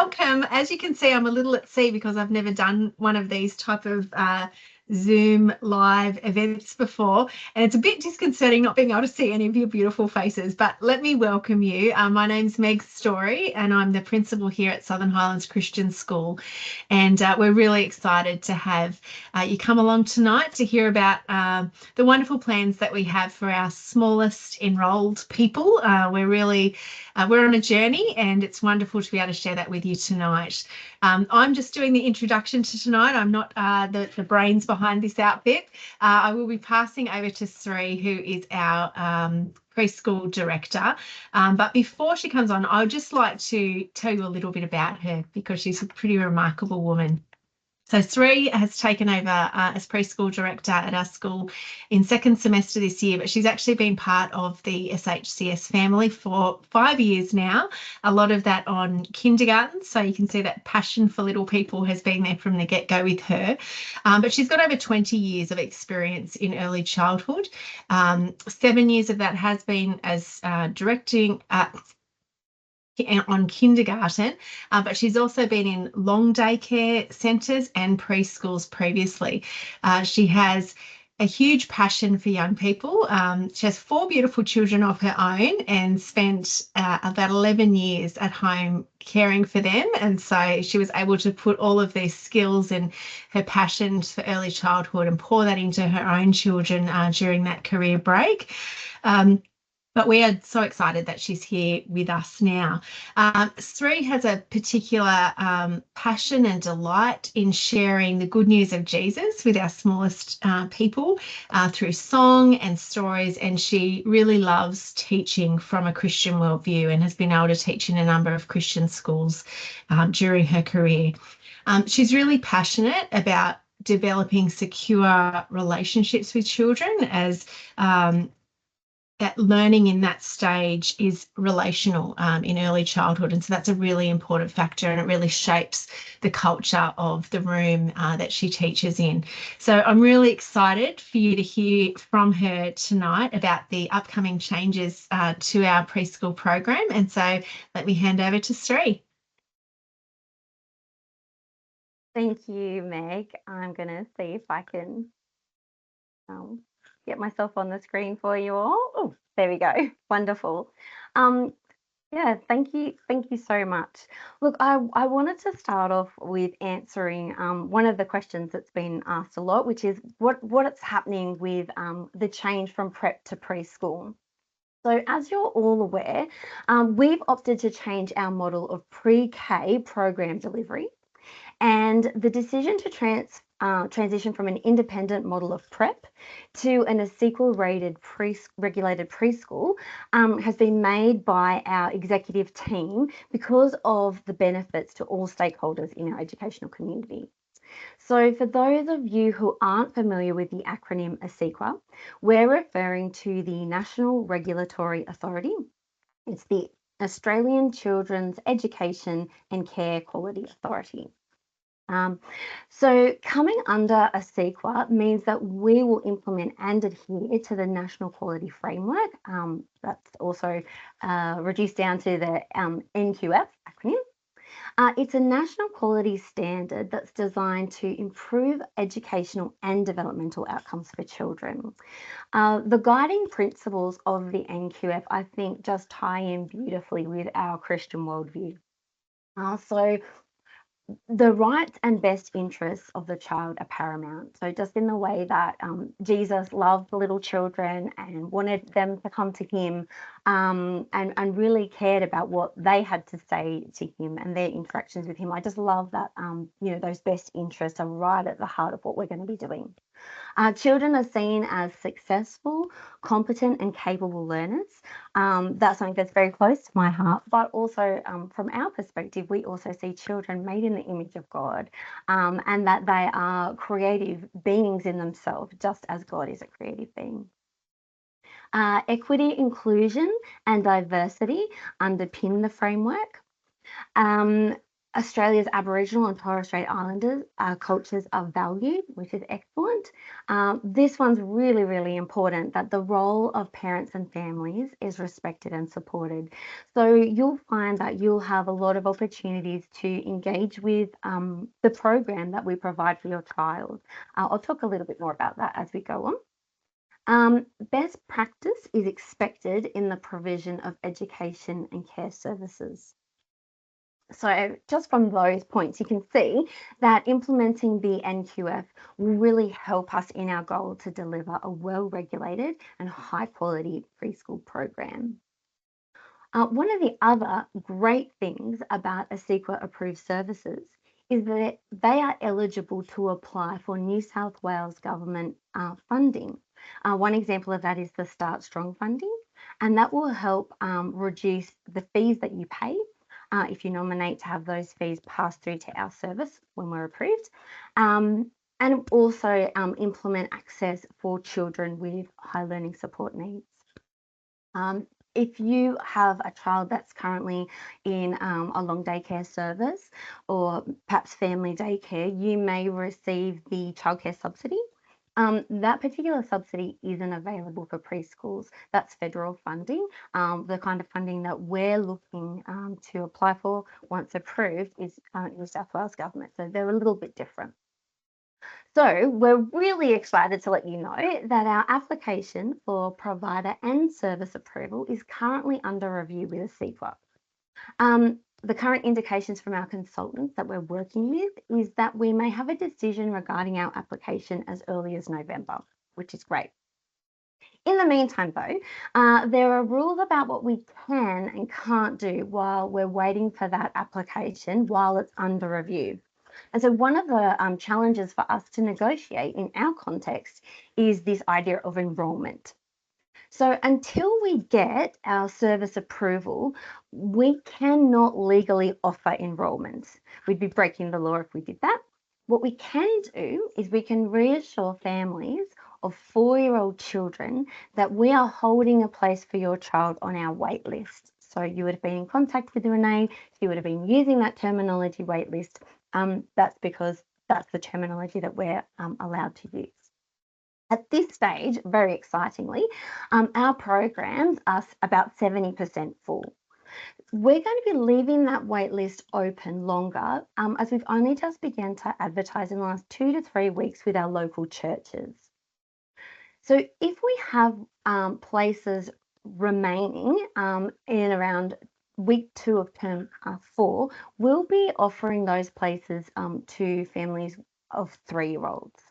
welcome. As you can see, I'm a little at sea because I've never done one of these type of Zoom live events before, and it's a bit disconcerting not being able to see any of your beautiful faces, but let me welcome you. My name's Meg Story and I'm the principal here at Southern Highlands Christian School, and we're really excited to have you come along tonight to hear about the wonderful plans that we have for our smallest enrolled people. We're on a journey, and it's wonderful to be able to share that with you tonight. I'm just doing the introduction to tonight. I'm not the brains behind this outfit. I will be passing over to Sri, who is our preschool director. But before she comes on, I would just like to tell you a little bit about her because she's a pretty remarkable woman. So Sri has taken over as preschool director at our school in second semester this year, but she's actually been part of the SHCS family for 5 years now, a lot of that on kindergarten. So you can see that passion for little people has been there from the get-go with her. But she's got over 20 years of experience in early childhood. 7 years of that has been as directing on kindergarten, but she's also been in long daycare centres and preschools previously. She has a huge passion for young people. She has 4 beautiful children of her own and spent about 11 years at home caring for them. And so she was able to put all of these skills and her passion for early childhood and pour that into her own children during that career break. But we are so excited that she's here with us now. Sri has a particular passion and delight in sharing the good news of Jesus with our smallest people through song and stories, and she really loves teaching from a Christian worldview and has been able to teach in a number of Christian schools during her career. She's really passionate about developing secure relationships with children, as that learning in that stage is relational in early childhood. And so that's a really important factor, and it really shapes the culture of the room that she teaches in. So I'm really excited for you to hear from her tonight about the upcoming changes to our preschool program. And so let me hand over to Sri. Thank you, Meg. I'm going to see if I can get myself on the screen for you all. Oh, there we go. Wonderful. Yeah, thank you so much. Look, I wanted to start off with answering one of the questions that's been asked a lot, which is what's happening with the change from prep to preschool. So as you're all aware, we've opted to change our model of pre-K program delivery, and the decision to transition from an independent model of prep to an ASEQA-rated regulated preschool has been made by our executive team because of the benefits to all stakeholders in our educational community. So for those of you who aren't familiar with the acronym ASEQA, we're referring to the National Regulatory Authority. It's the Australian Children's Education and Care Quality Authority. So coming under ASEQA means that we will implement and adhere to the National Quality Framework. That's also reduced down to the NQF acronym. It's a national quality standard that's designed to improve educational and developmental outcomes for children. The guiding principles of the NQF, I think, just tie in beautifully with our Christian worldview. So the rights and best interests of the child are paramount. So just in the way that Jesus loved the little children and wanted them to come to him, and really cared about what they had to say to him and their interactions with him. I just love that, those best interests are right at the heart of what we're going to be doing. Children are seen as successful, competent and capable learners. That's something that's very close to my heart, but also from our perspective, we also see children made in the image of God, and that they are creative beings in themselves, just as God is a creative being. Equity, inclusion and diversity underpin the framework. Australia's Aboriginal and Torres Strait Islanders cultures are valued, which is excellent. This one's really, really important, that the role of parents and families is respected and supported. So you'll find that you'll have a lot of opportunities to engage with the program that we provide for your child. I'll talk a little bit more about that as we go on. Best practice is expected in the provision of education and care services. So just from those points, you can see that implementing the NQF will really help us in our goal to deliver a well-regulated and high-quality preschool program. One of the other great things about ASIQA approved services is that they are eligible to apply for New South Wales government funding. One example of that is the Start Strong funding, and that will help reduce the fees that you pay if you nominate to have those fees passed through to our service when we're approved, and also implement access for children with high learning support needs. If you have a child that's currently in a long daycare service or perhaps family daycare, you may receive the childcare subsidy. That particular subsidy isn't available for preschools. That's federal funding. The kind of funding that we're looking to apply for once approved is New South Wales government. So they're a little bit different. So we're really excited to let you know that our application for provider and service approval is currently under review with ASIQA. The current indications from our consultants that we're working with is that we may have a decision regarding our application as early as November, which is great. In the meantime, though, there are rules about what we can and can't do while we're waiting for that application while it's under review. And so one of the challenges for us to negotiate in our context is this idea of enrolment. So until we get our service approval, we cannot legally offer enrolments. We'd be breaking the law if we did that. What we can do is we can reassure families of 4-year-old children that we are holding a place for your child on our wait list. So you would have been in contact with Renee, she would have been using that terminology wait list. That's because that's the terminology that we're allowed to use. At this stage, very excitingly, our programs are about 70% full. We're going to be leaving that wait list open longer as we've only just begun to advertise in the last 2 to 3 weeks with our local churches. So if we have places remaining in around week 2 of term 4, we'll be offering those places to families of 3-year-olds.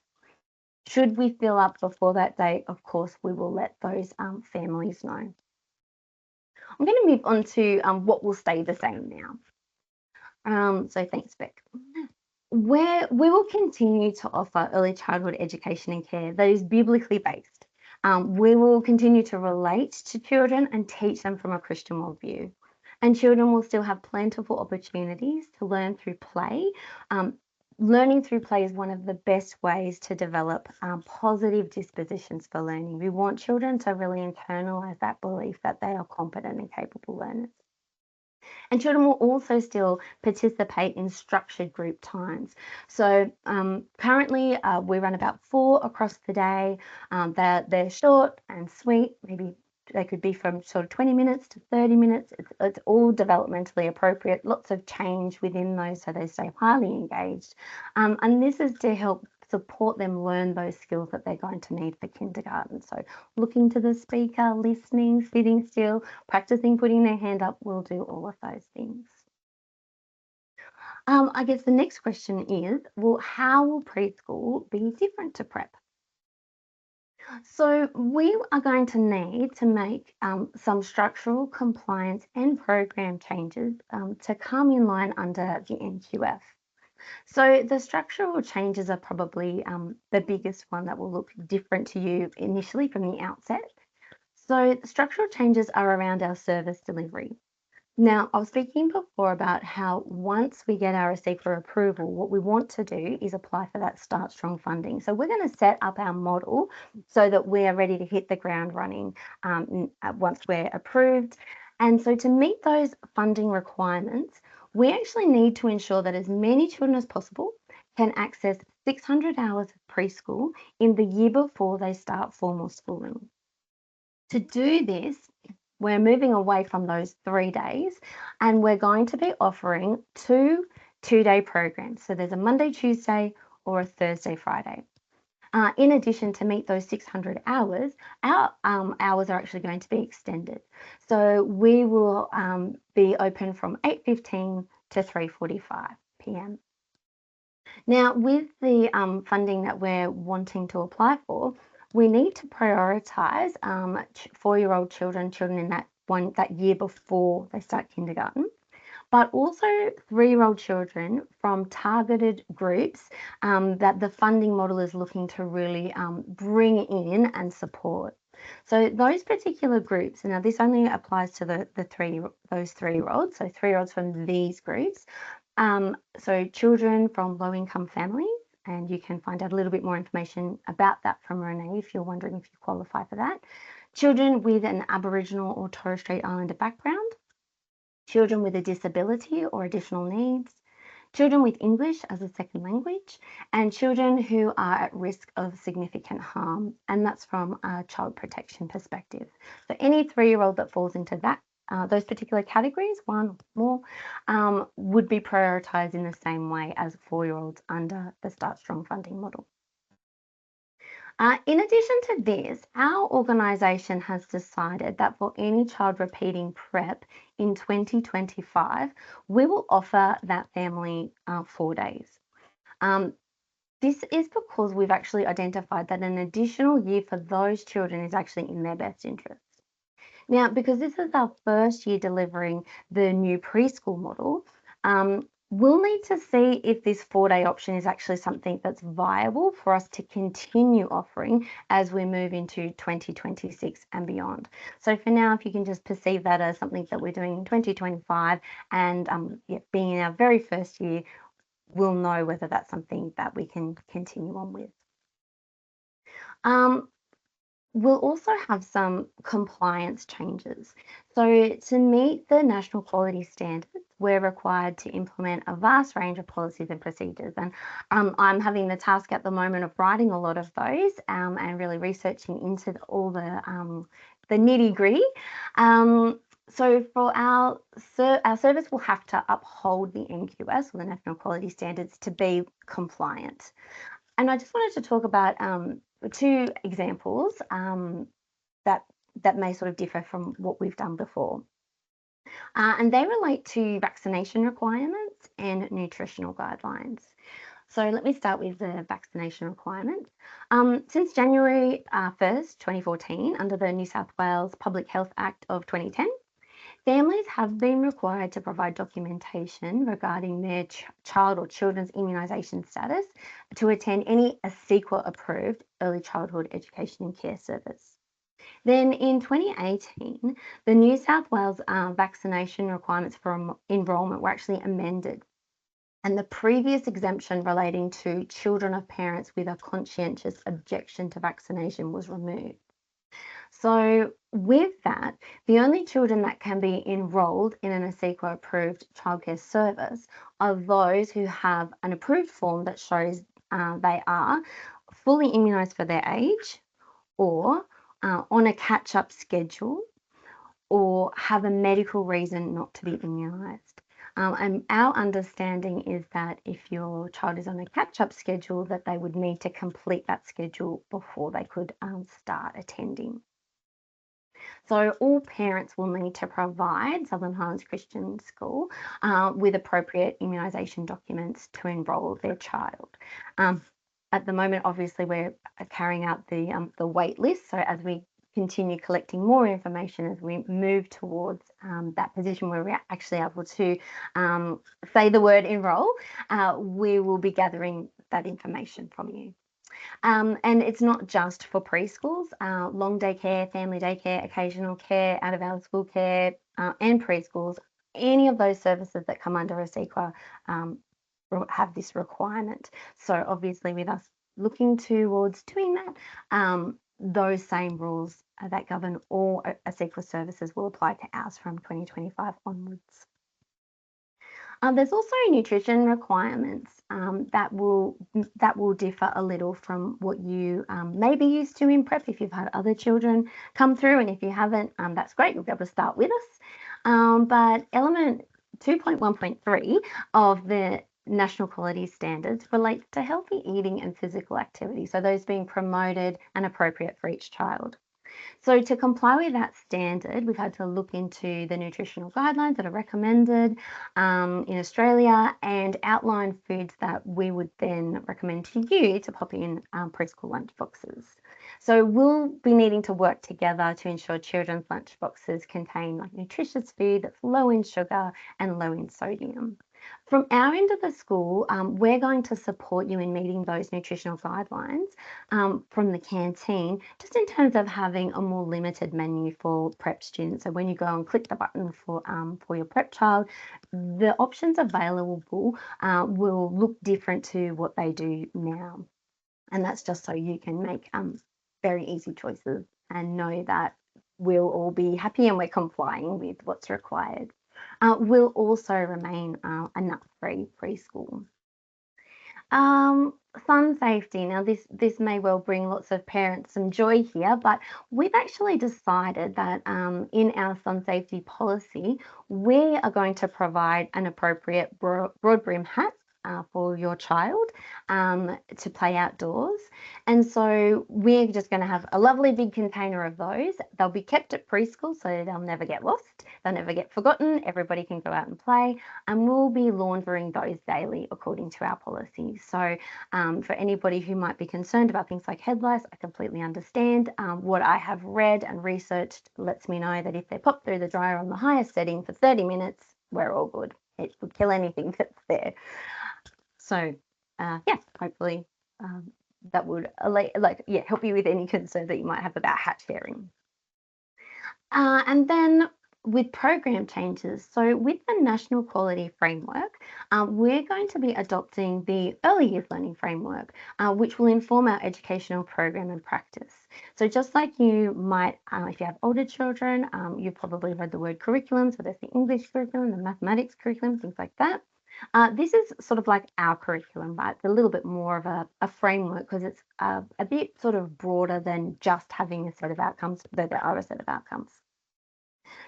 Should we fill up before that date, of course, we will let those families know. I'm going to move on to what will stay the same now. So thanks, Beck. Where we will continue to offer early childhood education and care that is biblically based. We will continue to relate to children and teach them from a Christian worldview. And children will still have plentiful opportunities to learn through play. Learning through play is one of the best ways to develop positive dispositions for learning. We want children to really internalise that belief that they are competent and capable learners. And children will also still participate in structured group times. So currently we run about 4 across the day. They're short and sweet, maybe they could be from sort of 20 minutes to 30 minutes. It's all developmentally appropriate, lots of change within those so they stay highly engaged. And this is to help support them learn those skills that they're going to need for kindergarten. So looking to the speaker, listening, sitting still, practicing putting their hand up, we'll do all of those things. I guess the next question is, well, how will preschool be different to prep? So we are going to need to make some structural compliance and program changes to come in line under the NQF. So the structural changes are probably the biggest one that will look different to you initially from the outset. So the structural changes are around our service delivery. Now, I was speaking before about how once we get our ASIQA approval, what we want to do is apply for that Start Strong funding. So we're going to set up our model so that we are ready to hit the ground running once we're approved. And so to meet those funding requirements, we actually need to ensure that as many children as possible can access 600 hours of preschool in the year before they start formal schooling. To do this, we're moving away from those 3 days, and we're going to be offering two-day programs. So there's a Monday, Tuesday, or a Thursday, Friday. In addition, to meet those 600 hours, our hours are actually going to be extended. So we will be open from 8:15 to 3:45 p.m. Now, with the funding that we're wanting to apply for, we need to prioritise 4-year-old children in that year before they start kindergarten, but also 3-year-old children from targeted groups that the funding model is looking to really bring in and support. So those particular groups, and now this only applies to those 3-year-olds, so 3-year-olds from these groups. So children from low-income families, and you can find out a little bit more information about that from Renee if you're wondering if you qualify for that. Children with an Aboriginal or Torres Strait Islander background, children with a disability or additional needs, children with English as a second language, and children who are at risk of significant harm, and that's from a child protection perspective. So any 3-year-old that falls into those particular categories, one or more, would be prioritised in the same way as 4-year-olds under the Start Strong funding model. In addition to this, our organisation has decided that for any child repeating prep in 2025, we will offer that family 4 days. This is because we've actually identified that an additional year for those children is actually in their best interest. Now, because this is our first year delivering the new preschool model, we'll need to see if this 4-day option is actually something that's viable for us to continue offering as we move into 2026 and beyond. So for now, if you can just perceive that as something that we're doing in 2025 and being in our very first year, we'll know whether that's something that we can continue on with. We'll also have some compliance changes. So to meet the national quality standards, we're required to implement a vast range of policies and procedures. And I'm having the task at the moment of writing a lot of those and really researching into all the nitty gritty. So for our service will have to uphold the NQS, or the National Quality Standards, to be compliant. And I just wanted to talk about 2 examples that may sort of differ from what we've done before. And they relate to vaccination requirements and nutritional guidelines. So let me start with the vaccination requirements. Since January 1st, 2014, under the New South Wales Public Health Act of 2010, families have been required to provide documentation regarding their child or children's immunisation status to attend any ASIQA-approved early childhood education and care service. Then in 2018, the New South Wales vaccination requirements for enrolment were actually amended, and the previous exemption relating to children of parents with a conscientious objection to vaccination was removed. So with that, the only children that can be enrolled in an ASIQA-approved childcare service are those who have an approved form that shows they are fully immunised for their age, or on a catch-up schedule, or have a medical reason not to be immunised. And our understanding is that if your child is on a catch-up schedule, that they would need to complete that schedule before they could start attending. So all parents will need to provide Southern Highlands Christian School with appropriate immunisation documents to enrol their child. At the moment, obviously, we're carrying out the wait list. So as we continue collecting more information, as we move towards that position where we're actually able to say the word enrol, we will be gathering that information from you. And it's not just for preschools, long day care, family daycare, occasional care, out of hours school care, and preschools. Any of those services that come under ASIQA have this requirement. So obviously, with us looking towards doing that, those same rules that govern all ASIQA services will apply to ours from 2025 onwards. There's also nutrition requirements that will differ a little from what you may be used to in prep if you've had other children come through, and if you haven't, that's great. You'll be able to start with us. But element 2.1.3 of the National Quality Standards relates to healthy eating and physical activity, so those being promoted and appropriate for each child. So to comply with that standard, we've had to look into the nutritional guidelines that are recommended in Australia and outline foods that we would then recommend to you to pop in preschool lunch boxes. So we'll be needing to work together to ensure children's lunch boxes contain nutritious food that's low in sugar and low in sodium. From our end of the school, we're going to support you in meeting those nutritional guidelines from the canteen, just in terms of having a more limited menu for prep students. So when you go and click the button for your prep child, the options available will look different to what they do now. And that's just so you can make very easy choices and know that we'll all be happy and we're complying with what's required. Will also remain a nut-free preschool. Sun safety. Now, this may well bring lots of parents some joy here, but we've actually decided that in our sun safety policy, we are going to provide an appropriate broad brim hat for your child to play outdoors. And so we're just going to have a lovely big container of those. They'll be kept at preschool, so they'll never get lost. They'll never get forgotten. Everybody can go out and play, and we'll be laundering those daily according to our policy. So for anybody who might be concerned about things like head lice, I completely understand. What I have read and researched lets me know that if they pop through the dryer on the highest setting for 30 minutes, we're all good. It would kill anything that's there. So yeah, hopefully that would help you with any concerns that you might have about hat sharing. And then with program changes, so with the National Quality Framework, we're going to be adopting the Early Years Learning Framework, which will inform our educational program and practice. So just like you might, if you have older children, you've probably read the word curriculum, so there's the English curriculum, the mathematics curriculum, things like that. This is sort of like our curriculum, but it's a little bit more of a framework because it's a bit sort of broader than just having a set of outcomes, though there are a set of outcomes.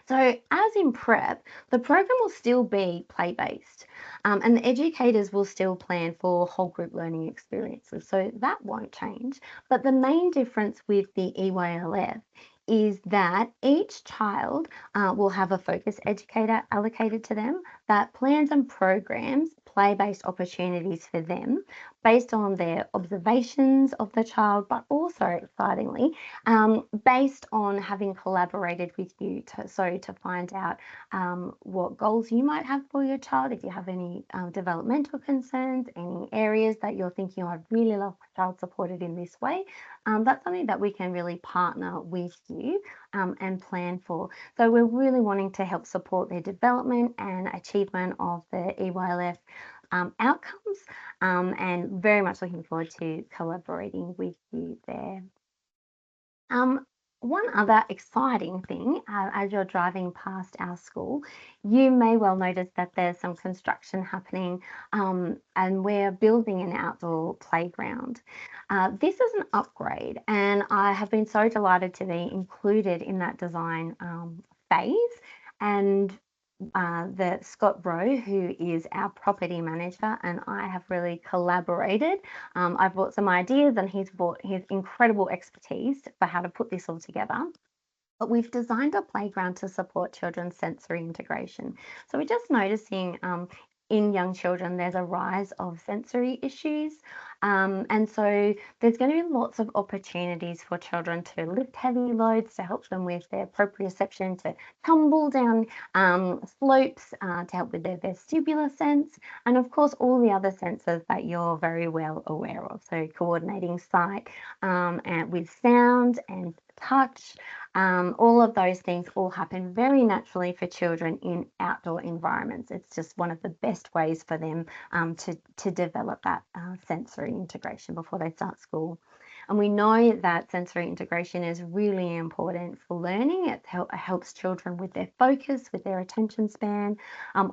So as in prep, the program will still be play-based and the educators will still plan for whole group learning experiences. So that won't change. But the main difference with the EYLF is that each child will have a focus educator allocated to them that plans and programs play-based opportunities for them based on their observations of the child, but also excitingly, based on having collaborated with you to find out what goals you might have for your child, if you have any developmental concerns, any areas that you're thinking, I'd really love my child supported in this way. That's something that we can really partner with you and plan for. So we're really wanting to help support their development and achievement of the EYLF outcomes, and very much looking forward to collaborating with you there. One other exciting thing, as you're driving past our school, you may well notice that there's some construction happening and we're building an outdoor playground. This is an upgrade and I have been so delighted to be included in that design phase, and that Scott Rowe, who is our property manager, and I have really collaborated. I've brought some ideas and he's brought his incredible expertise for how to put this all together. But we've designed a playground to support children's sensory integration. So we're just noticing in young children, there's a rise of sensory issues. And so there's going to be lots of opportunities for children to lift heavy loads to help them with their proprioception, to tumble down slopes, to help with their vestibular sense, and of course, all the other senses that you're very well aware of. So coordinating sight and with sound and touch, all of those things all happen very naturally for children in outdoor environments. It's just one of the best ways for them to develop that sensory integration before they start school. And we know that sensory integration is really important for learning. It helps children with their focus, with their attention span.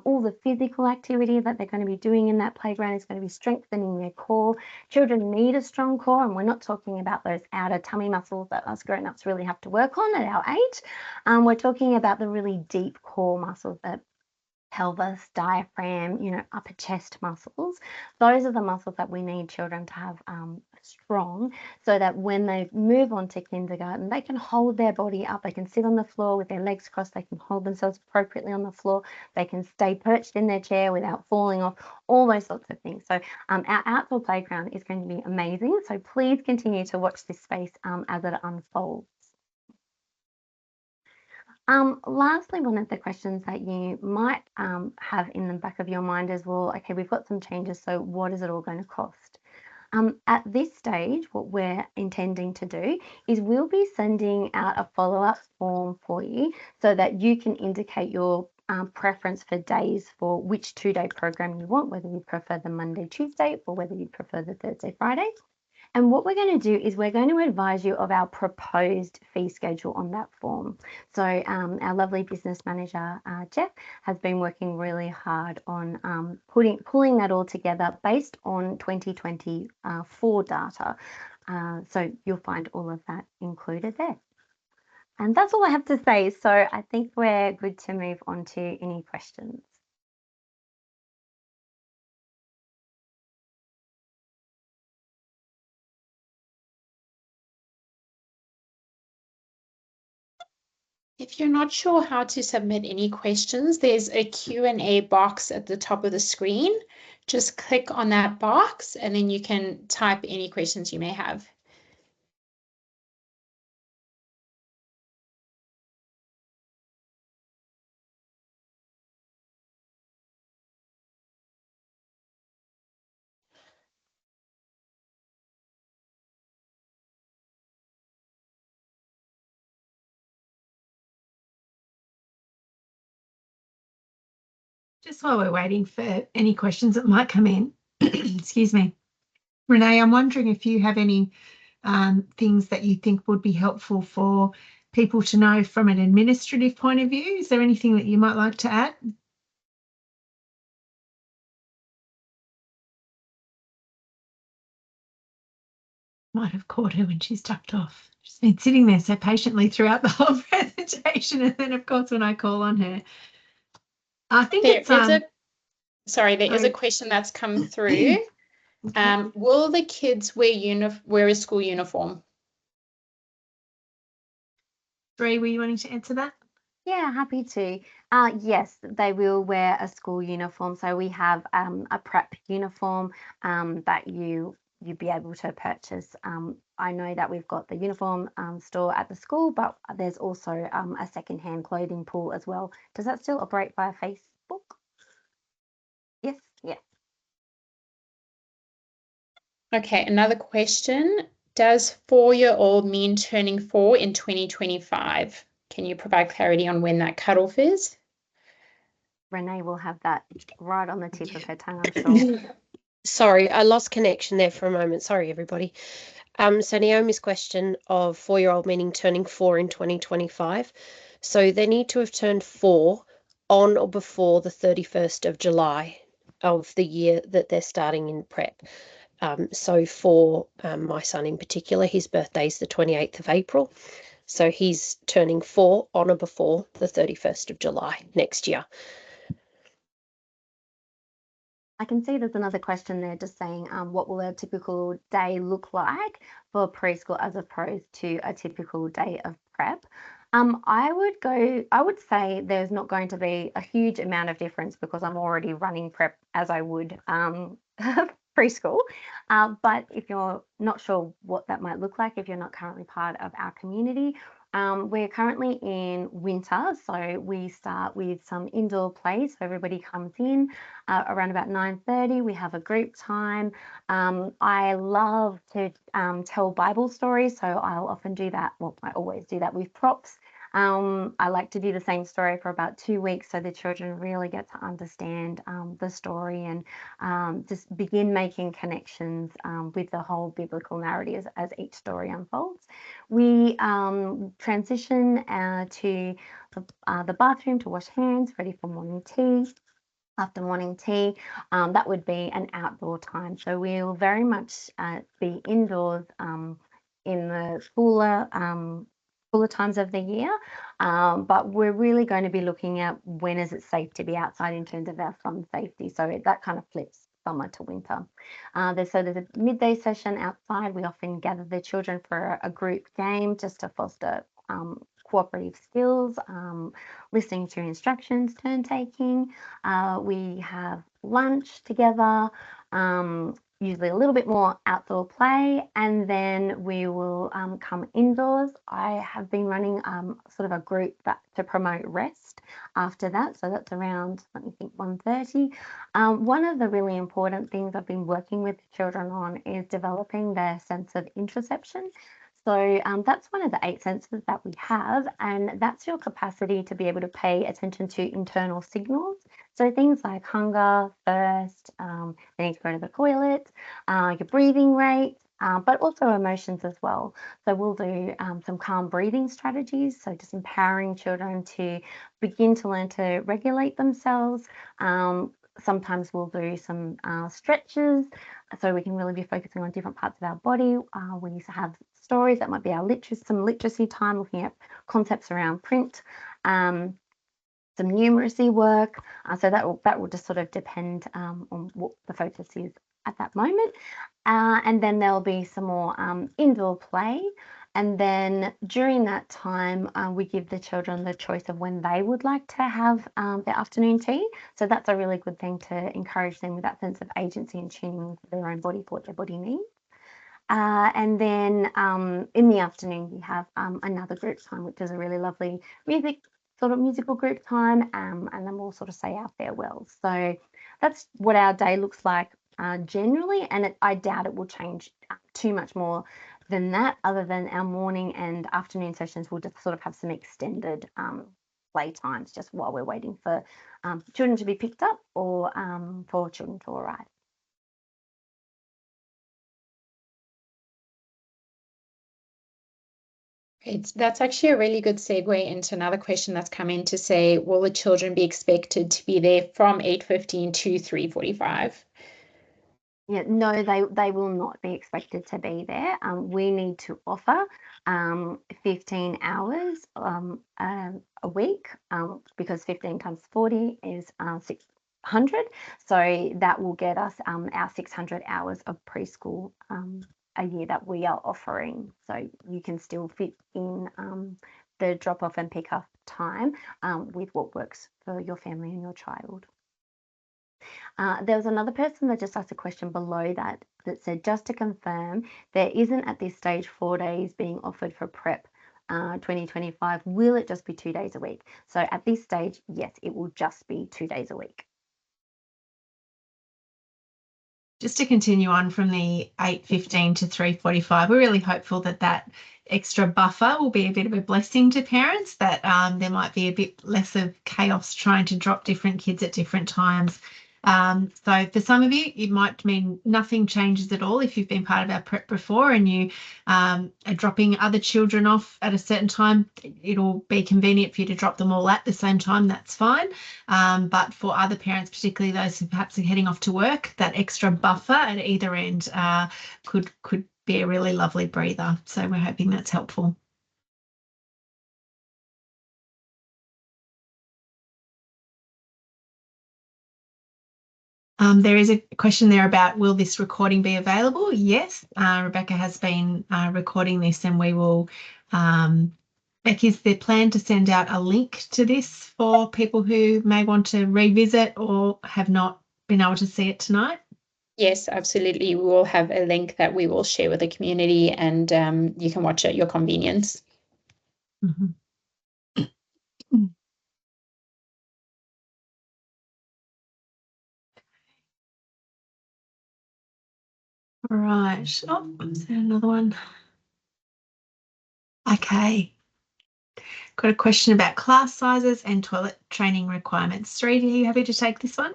All the physical activity that they're going to be doing in that playground is going to be strengthening their core. Children need a strong core, and we're not talking about those outer tummy muscles that us grown-ups really have to work on at our age. We're talking about the really deep core muscles, that pelvis, diaphragm, upper chest muscles. Those are the muscles that we need children to have strong, so that when they move on to kindergarten, they can hold their body up. They can sit on the floor with their legs crossed. They can hold themselves appropriately on the floor. They can stay perched in their chair without falling off, all those sorts of things. So our outdoor playground is going to be amazing. So please continue to watch this space as it unfolds. Lastly, one of the questions that you might have in the back of your mind is, well, okay, we've got some changes, so what is it all going to cost? At this stage, what we're intending to do is we'll be sending out a follow-up form for you so that you can indicate your preference for days for which 2-day program you want, whether you prefer the Monday, Tuesday, or whether you prefer the Thursday, Friday. And what we're going to do is we're going to advise you of our proposed fee schedule on that form. So our lovely business manager, Jeff, has been working really hard on pulling that all together based on 2024 data. So you'll find all of that included there. And that's all I have to say. So I think we're good to move on to any questions. If you're not sure how to submit any questions, there's a Q&A box at the top of the screen. Just click on that box and then you can type any questions you may have. Just while we're waiting for any questions that might come in, excuse me, Renee, I'm wondering if you have any things that you think would be helpful for people to know from an administrative point of view. Is there anything that you might like to add? Might have caught her when she's tucked off. She's been sitting there so patiently throughout the whole presentation, and then of course when I call on her. I think There it's is a question that's come through. Okay. Will the kids wear a school uniform? Bree, were you wanting to answer that? Yeah, happy to. Yes, they will wear a school uniform. So we have a prep uniform that you'd be able to purchase. I know that we've got the uniform store at the school, but there's also a secondhand clothing pool as well. Does that still operate via Facebook? Yes, yes. Okay, another question. Does 4-year-old mean turning 4 in 2025? Can you provide clarity on when that cutoff is? Renee will have that right on the tip of her tongue, I'm sure. Sorry, I lost connection there for a moment. Sorry, everybody. So Naomi's question of 4-year-old meaning turning 4 in 2025. So they need to have turned 4 on or before the 31st of July of the year that they're starting in prep. So for my son in particular, his birthday is the 28th of April. So he's turning 4 on or before the 31st of July next year. I can see there's another question there just saying, what will a typical day look like for preschool as opposed to a typical day of prep? I would say there's not going to be a huge amount of difference because I'm already running prep as I would preschool. But if you're not sure what that might look like, if you're not currently part of our community, we're currently in winter, so we start with some indoor play. So everybody comes in around about 9:30. We have a group time. I love to tell Bible stories, so I'll often do that. Well, I always do that with props. I like to do the same story for about 2 weeks so the children really get to understand the story and just begin making connections with the whole biblical narrative as each story unfolds. We transition to the bathroom to wash hands, ready for morning tea. After morning tea, that would be an outdoor time. So we'll very much be indoors in the cooler times of the year, but we're really going to be looking at when is it safe to be outside in terms of our sun safety. So that kind of flips summer to winter. There's a midday session outside. We often gather the children for a group game just to foster cooperative skills, listening to instructions, turn taking. We have lunch together, usually a little bit more outdoor play, and then we will come indoors. I have been running sort of a group to promote rest after that, so that's around, let me think, 1:30. One of the really important things I've been working with children on is developing their sense of interoception. So that's one of the 8 senses that we have, and that's your capacity to be able to pay attention to internal signals. So things like hunger, thirst, the need to go to the toilet, your breathing rate, but also emotions as well. So we'll do some calm breathing strategies, so just empowering children to begin to learn to regulate themselves. Sometimes we'll do some stretches, so we can really be focusing on different parts of our body. We used to have stories that might be some literacy time, looking at concepts around print, some numeracy work. So that will just sort of depend on what the focus is at that moment. And then there'll be some more indoor play. And then during that time, we give the children the choice of when they would like to have their afternoon tea. So that's a really good thing to encourage them with that sense of agency and tuning into their own body for what their body needs. And then in the afternoon, we have another group time, which is a really lovely musical group time, and then we'll sort of say our farewells. So that's what our day looks like generally, and I doubt it will change too much more than that, other than our morning and afternoon sessions will just sort of have some extended play times just while we're waiting for children to be picked up or for children to arrive. That's actually a really good segue into another question that's come in to say, will the children be expected to be there from 8:15 to 3:45? Yeah, no, they will not be expected to be there. We need to offer 15 hours a week because 15 times 40 is 600. So that will get us our 600 hours of preschool a year that we are offering. So you can still fit in the drop off and pick up time with what works for your family and your child. There was another person that just asked a question below that said, just to confirm, there isn't at this stage 4 days being offered for prep 2025. Will it just be 2 days a week? So at this stage, yes, it will just be 2 days a week. Just to continue on from the 8:15 to 3:45, we're really hopeful that extra buffer will be a bit of a blessing to parents, that there might be a bit less of chaos trying to drop different kids at different times. So for some of you, it might mean nothing changes at all if you've been part of our prep before and you are dropping other children off at a certain time. It'll be convenient for you to drop them all at the same time, that's fine. But for other parents, particularly those who perhaps are heading off to work, that extra buffer at either end could be a really lovely breather. So we're hoping that's helpful. There is a question there about, will this recording be available? Yes, Rebecca has been recording this, and we will. Beck, is the plan to send out a link to this for people who may want to revisit or have not been able to see it tonight? Yes, absolutely. We will have a link that we will share with the community, and you can watch at your convenience. Mm-hmm. All right. Oh, is there another one? Okay. got a question about class sizes and toilet training requirements. Sri, are you happy to take this one?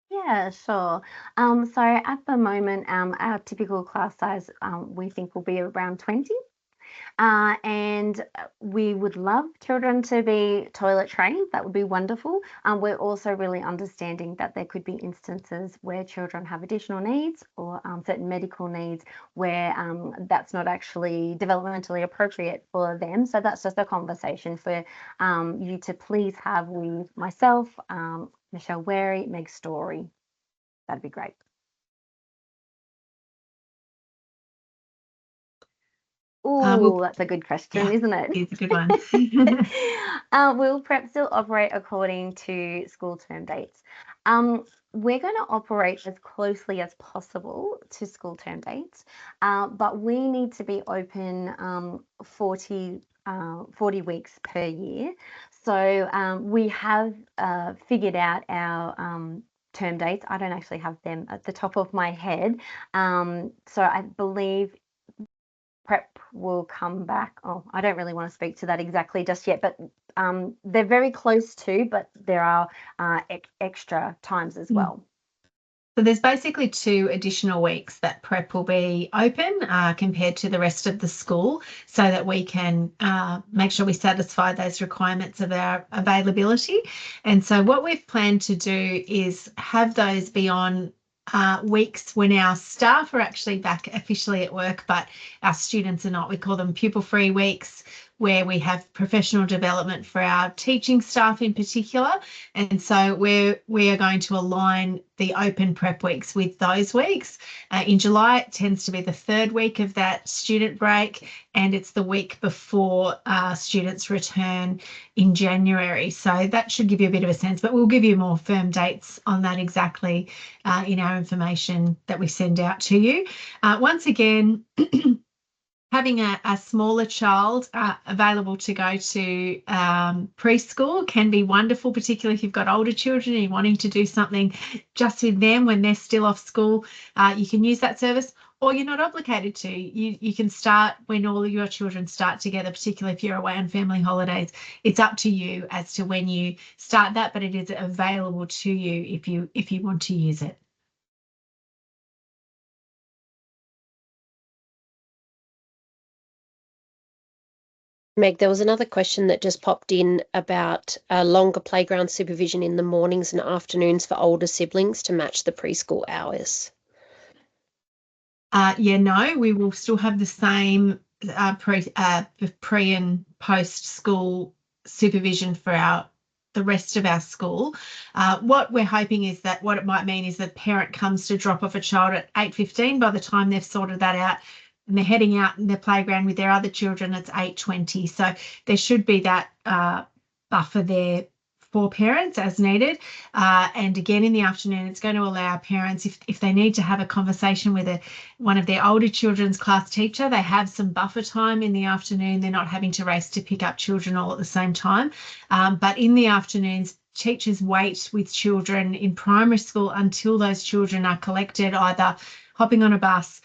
Yeah, sure. So at the moment, our typical class size, we think will be around 20. And we would love children to be toilet trained. That would be wonderful. We're also really understanding that there could be instances where children have additional needs or certain medical needs where that's not actually developmentally appropriate for them. So that's just a conversation for you to please have with myself, Michelle Wary, Meg Story. That'd be great. Oh, that's a good question, yeah, isn't it? It's a good one. Will prep still operate according to school term dates? We're going to operate as closely as possible to school term dates, but we need to be open 40 weeks per year. So we have figured out our term dates. I don't actually have them at the top of my head. So I believe prep will come back. Oh, I don't really want to speak to that exactly just yet, but they're very close to, but there are extra times as well. So there's basically 2 additional weeks that prep will be open compared to the rest of the school, so that we can make sure we satisfy those requirements of our availability. And so what we've planned to do is have those be on weeks when our staff are actually back officially at work, but our students are not. We call them pupil-free weeks, where we have professional development for our teaching staff in particular. And so we are going to align the open prep weeks with those weeks. In July, it tends to be the 3rd week of that student break, and it's the week before students return in January. So that should give you a bit of a sense, but we'll give you more firm dates on that exactly in our information that we send out to you. Once again, having a smaller child available to go to preschool can be wonderful, particularly if you've got older children and you're wanting to do something just with them when they're still off school. You can use that service, or you're not obligated to. You can start when all of your children start together, particularly if you're away on family holidays. It's up to you as to when you start that, but it is available to you if you want to use it. Meg, there was another question that just popped in about longer playground supervision in the mornings and afternoons for older siblings to match the preschool hours. No, we will still have the same pre and post school supervision for the rest of our school. What we're hoping is that what it might mean is that parent comes to drop off a child at 8:15. By the time they've sorted that out and they're heading out in their playground with their other children, it's 8:20. So there should be that buffer there for parents as needed. And again, in the afternoon, it's going to allow parents, if they need to have a conversation with one of their older children's class teacher, they have some buffer time in the afternoon. They're not having to race to pick up children all at the same time. But in the afternoons, teachers wait with children in primary school until those children are collected, either hopping on a bus,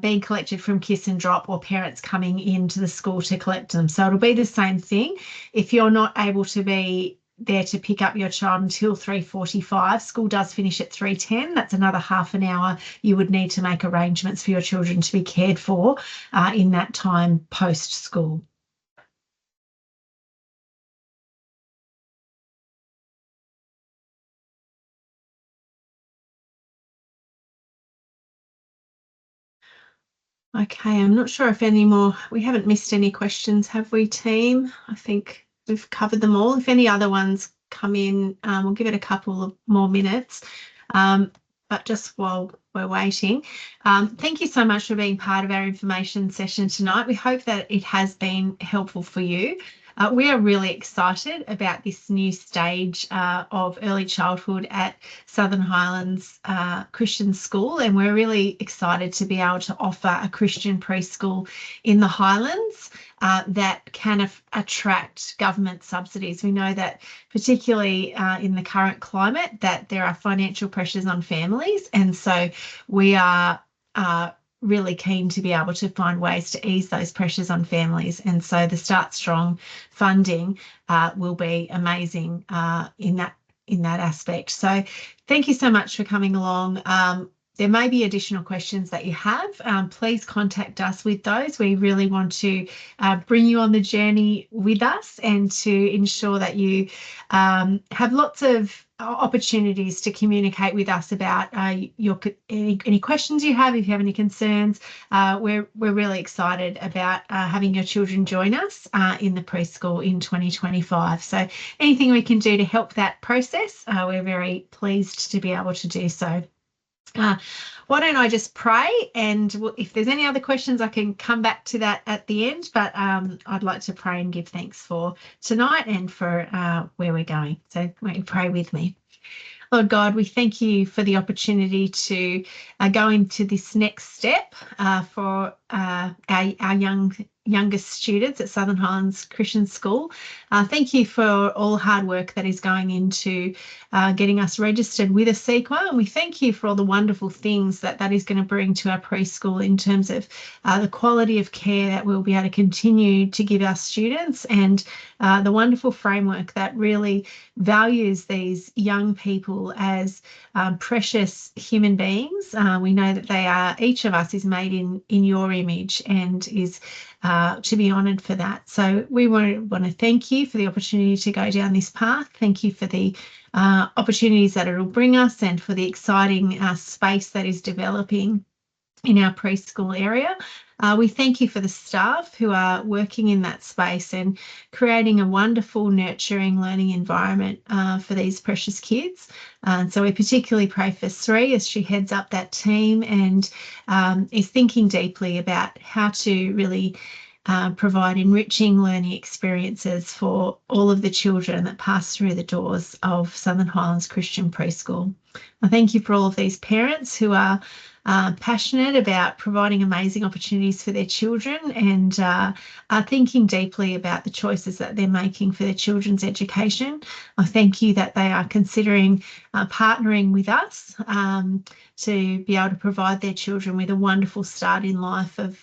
being collected from Kiss and Drop, or parents coming into the school to collect them. So it'll be the same thing. If you're not able to be there to pick up your child until 3:45, school does finish at 3:10. That's another half an hour you would need to make arrangements for your children to be cared for in that time post school. Okay, I'm not sure if we haven't missed any questions, have we, team? I think we've covered them all. If any other ones come in, we'll give it a couple of more minutes. But just while we're waiting, thank you so much for being part of our information session tonight. We hope that it has been helpful for you. We are really excited about this new stage of early childhood at Southern Highlands Christian School, and we're really excited to be able to offer a Christian preschool in the Highlands that can attract government subsidies. We know that particularly in the current climate that there are financial pressures on families, and so we are really keen to be able to find ways to ease those pressures on families. And so the Start Strong funding will be amazing in that aspect. So thank you so much for coming along. There may be additional questions that you have. Please contact us with those. We really want to bring you on the journey with us and to ensure that you have lots of opportunities to communicate with us about any questions you have. If you have any concerns, we're really excited about having your children join us in the preschool in 2025. So anything we can do to help that process, we're very pleased to be able to do so. Why don't I just pray, and if there's any other questions, I can come back to that at the end, but I'd like to pray and give thanks for tonight and for where we're going. So won't you pray with me? Lord God, we thank you for the opportunity to go into this next step for our youngest students at Southern Highlands Christian School. Thank you for all hard work that is going into getting us registered with a CEQA, and we thank you for all the wonderful things that is going to bring to our preschool in terms of the quality of care that we'll be able to continue to give our students, and the wonderful framework that really values these young people as precious human beings. We know that they are, each of us is made in your image and is to be honoured for that. So we want to thank you for the opportunity to go down this path. Thank you for the opportunities that it will bring us and for the exciting space that is developing in our preschool area. We thank you for the staff who are working in that space and creating a wonderful, nurturing learning environment for these precious kids. So we particularly pray for Sri as she heads up that team and is thinking deeply about how to really provide enriching learning experiences for all of the children that pass through the doors of Southern Highlands Christian Preschool. I thank you for all of these parents who are passionate about providing amazing opportunities for their children and are thinking deeply about the choices that they're making for their children's education. I thank you that they are considering partnering with us to be able to provide their children with a wonderful start in life of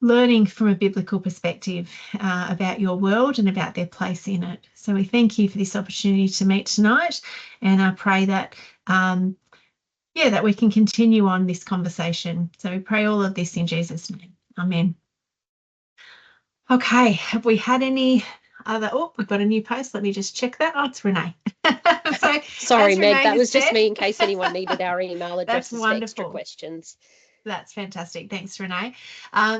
learning from a biblical perspective about your world and about their place in it. So we thank you for this opportunity to meet tonight, and I pray that that we can continue on this conversation. So we pray all of this in Jesus' name. Amen. Okay, have we had any other? Oh, we've got a new post. Let me just check that. Oh, it's Renee. So, sorry, Meg, Renee that was just said, me in case anyone needed our email addresses for extra wonderful. questions. That's fantastic. Thanks, Renee.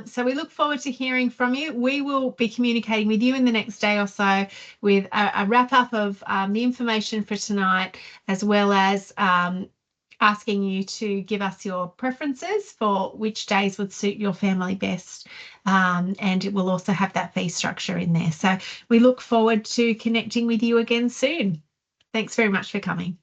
So we look forward to hearing from you. We will be communicating with you in the next day or so with a wrap-up of the information for tonight, as well as asking you to give us your preferences for which days would suit your family best. And it will also have that fee structure in there. So we look forward to connecting with you again soon. Thanks very much for coming.